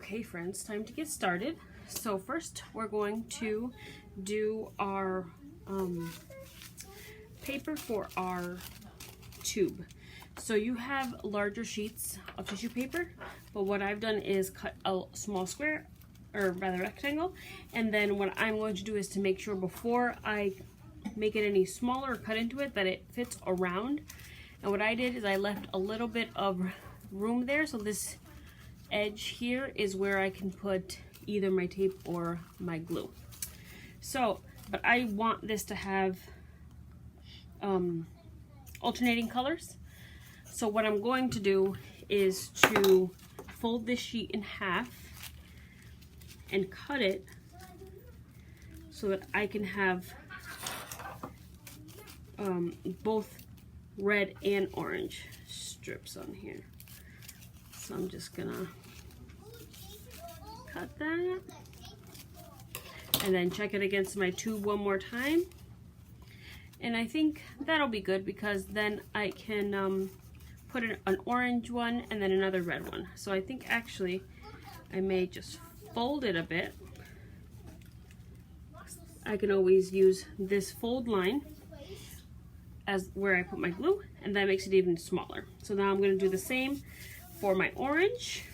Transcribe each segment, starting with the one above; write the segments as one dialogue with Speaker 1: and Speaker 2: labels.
Speaker 1: Okay friends, time to get started. So first we're going to do our paper for our tube. So you have larger sheets of tissue paper, but what I've done is cut a small square, or rather rectangle, and then what I'm going to do is to make sure before I make it any smaller or cut into it that it fits around. And what I did is I left a little bit of room there, so this edge here is where I can put either my tape or my glue. So, but I want this to have alternating colors. So what I'm going to do is to fold this sheet in half and cut it so that I can have both red and orange strips on here. So I'm just gonna cut that and then check it against my tube one more time, and I think that'll be good because then I can put an orange one and then another red one. So I think actually I may just fold it a bit. I can always use this fold line as where I put my glue, and that makes it even smaller. So now I'm going to do the same for my orange.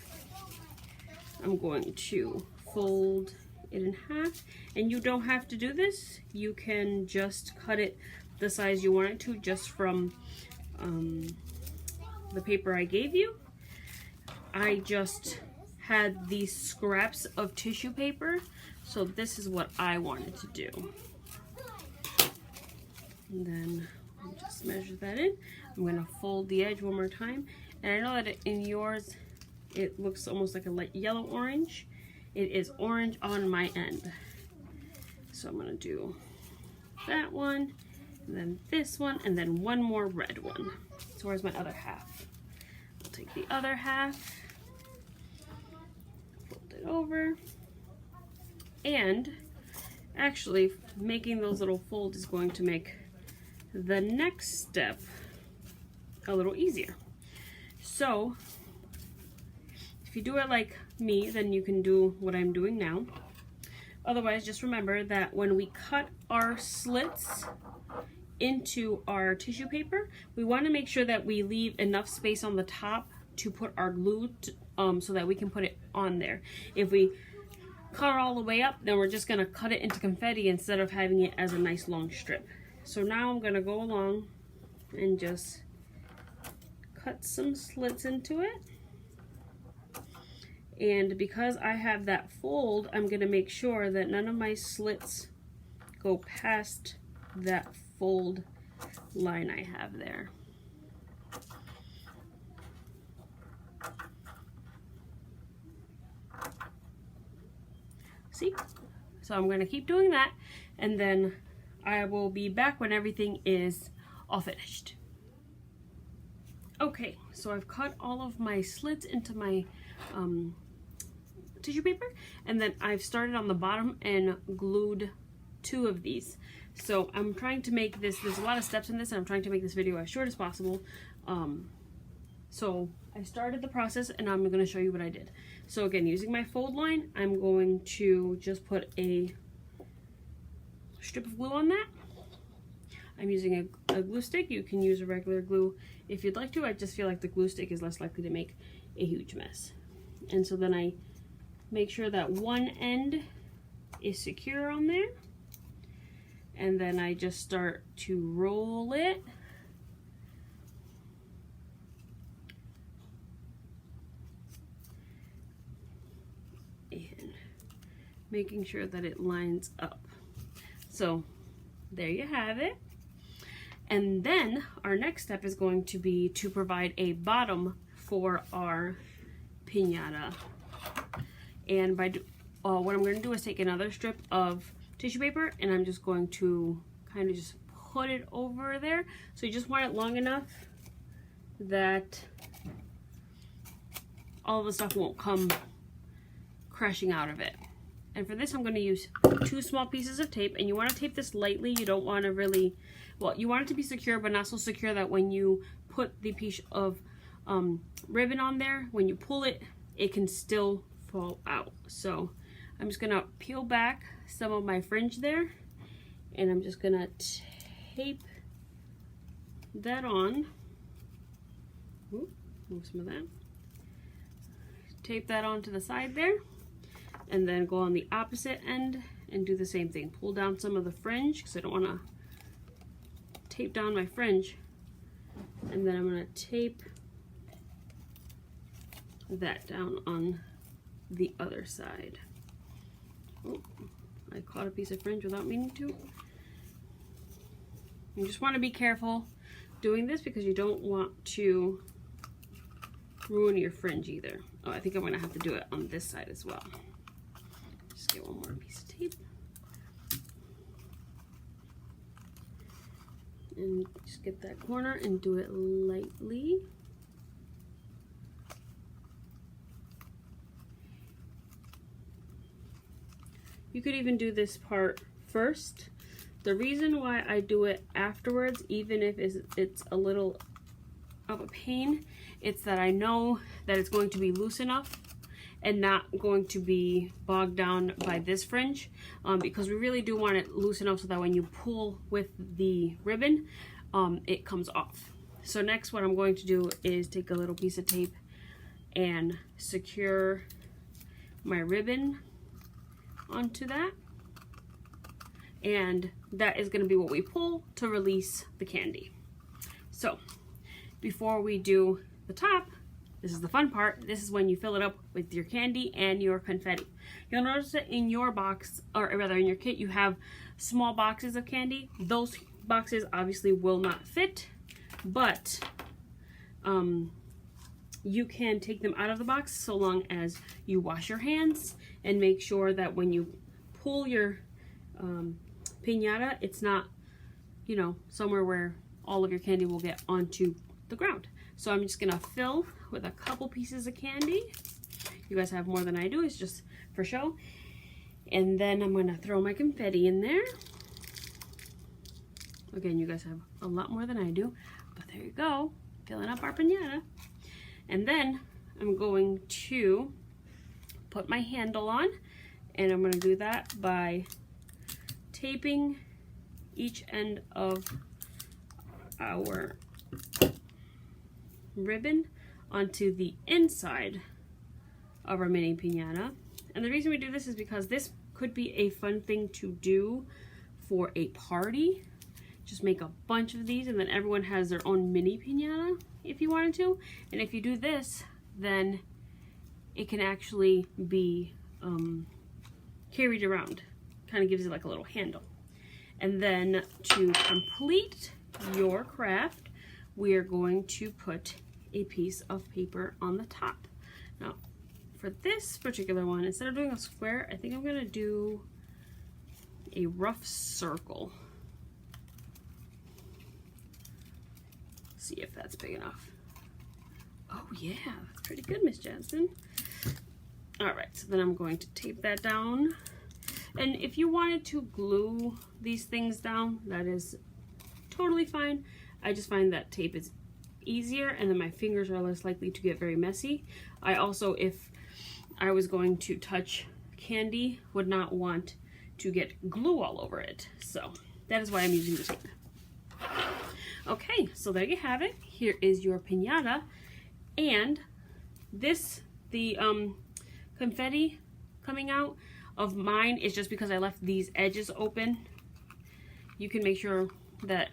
Speaker 1: I'm going to fold it in half, and you don't have to do this. You can just cut it the size you want it to just from the paper I gave you. I just had these scraps of tissue paper, so this is what I wanted to do. And then I'll just measure that in. I'm going to fold the edge one more time. And I know that in yours, it looks almost like a light yellow orange. It is orange on my end. So I'm gonna do that one, and then this one, and then one more red one. So where's my other half? I'll take the other half, fold it over, and actually making those little folds is going to make the next step a little easier. So if you do it like me, then you can do what I'm doing now. Otherwise, just remember that when we cut our slits into our tissue paper, we want to make sure that we leave enough space on the top to put our glue so that we can put it on there. If we cut it all the way up, then we're just going to cut it into confetti instead of having it as a nice long strip. So now I'm going to go along and just cut some slits into it. And because I have that fold, I'm going to make sure that none of my slits go past that fold line I have there. See? So I'm going to keep doing that, and then I will be back when everything is all finished. Okay, so I've cut all of my slits into my tissue paper, and then I've started on the bottom and glued 2 of these. So I'm trying to make this, there's a lot of steps in this, and I'm trying to make this video as short as possible. So I started the process, and I'm going to show you what I did. So again, using my fold line, I'm going to just put a strip of glue on that. I'm using a glue stick. You can use a regular glue if you'd like to. I just feel like the glue stick is less likely to make a huge mess. And so then I make sure that one end is secure on there, and then I just start to roll it. And making sure that it lines up. So there you have it. And then our next step is going to be to provide a bottom for our piñata. And by what I'm going to do is take another strip of tissue paper, and I'm just going to kind of just put it over there. So you just want it long enough that all of the stuff won't come crashing out of it. And for this, I'm going to use 2 small pieces of tape, and you want to tape this lightly. You don't want to really, well, you want it to be secure, but not so secure that when you put the piece of ribbon on there, when you pull it, it can still fall out. So I'm just gonna peel back some of my fringe there, and I'm just gonna tape that on. Ooh, move some of that. Tape that onto the side there, and then go on the opposite end and do the same thing. Pull down some of the fringe because I don't want to tape down my fringe, and then I'm going to tape that down on the other side. Oh, I caught a piece of fringe without meaning to. You just want to be careful doing this because you don't want to ruin your fringe either. Oh, I think I'm going to have to do it on this side as well. Just get one more piece of tape. And just get that corner and do it lightly. You could even do this part first. The reason why I do it afterwards, even if it's a little of a pain, it's that I know that it's going to be loose enough and not going to be bogged down by this fringe, because we really do want it loose enough so that when you pull with the ribbon, it comes off. So next what I'm going to do is take a little piece of tape and secure my ribbon onto that, and that is going to be what we pull to release the candy. So before we do the top, this is the fun part. This is when you fill it up with your candy and your confetti. You'll notice that in your box, or rather in your kit, you have small boxes of candy. Those boxes obviously will not fit, but you can take them out of the box so long as you wash your hands and make sure that when you pull your piñata, it's not, you know, somewhere where all of your candy will get onto the ground. So I'm just gonna fill with a couple pieces of candy. You guys have more than I do, it's just for show. And then I'm gonna throw my confetti in there. Again, you guys have a lot more than I do, but there you go, filling up our piñata. And then I'm going to put my handle on, and I'm gonna do that by taping each end of our ribbon onto the inside of our mini piñata. And the reason we do this is because this could be a fun thing to do for a party. Just make a bunch of these and then everyone has their own mini piñata if you wanted to. And if you do this, then it can actually be carried around. Kind of gives it like a little handle. And then to complete your craft, we are going to put a piece of paper on the top. Now, for this particular one, instead of doing a square, I think I'm gonna do a rough circle. See if that's big enough. Oh yeah, that's pretty good, Miss Jasmine. All right, so then I'm going to tape that down. And if you wanted to glue these things down, that is totally fine. I just find that tape is easier and then my fingers are less likely to get very messy. I also, if I was going to touch candy, would not want to get glue all over it. So that is why I'm using the tape. Okay, so there you have it. Here is your piñata. And this, the confetti coming out of mine is just because I left these edges open. You can make sure that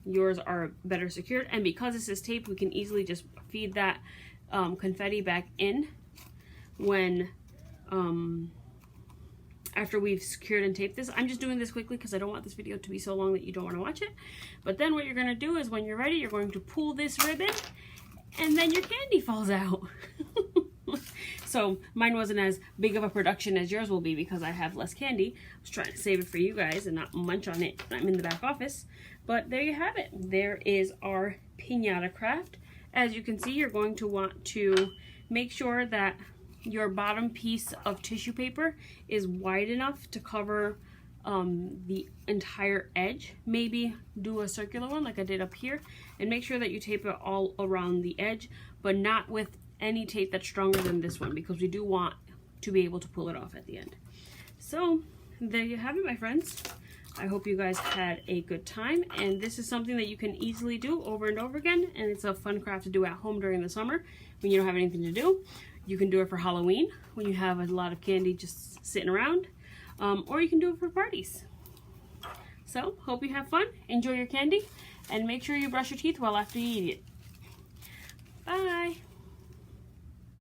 Speaker 1: yours are better secured, and because this is tape, we can easily just feed that confetti back in when after we've secured and taped this. I'm just doing this quickly because I don't want this video to be so long that you don't want to watch it. But then what you're going to do is when you're ready, you're going to pull this ribbon and then your candy falls out. So mine wasn't as big of a production as yours will be because I have less candy. I was trying to save it for you guys and not munch on it when I'm in the back office. But there you have it. There is our piñata craft. As you can see, you're going to want to make sure that your bottom piece of tissue paper is wide enough to cover the entire edge. Maybe do a circular one like I did up here, and make sure that you tape it all around the edge, but not with any tape that's stronger than this one, because we do want to be able to pull it off at the end. So there you have it, my friends. I hope you guys had a good time, and this is something that you can easily do over and over again, and it's a fun craft to do at home during the summer when you don't have anything to do. You can do it for Halloween when you have a lot of candy just sitting around, or you can do it for parties. So hope you have fun, enjoy your candy, and make sure you brush your teeth well after you eat it. Bye!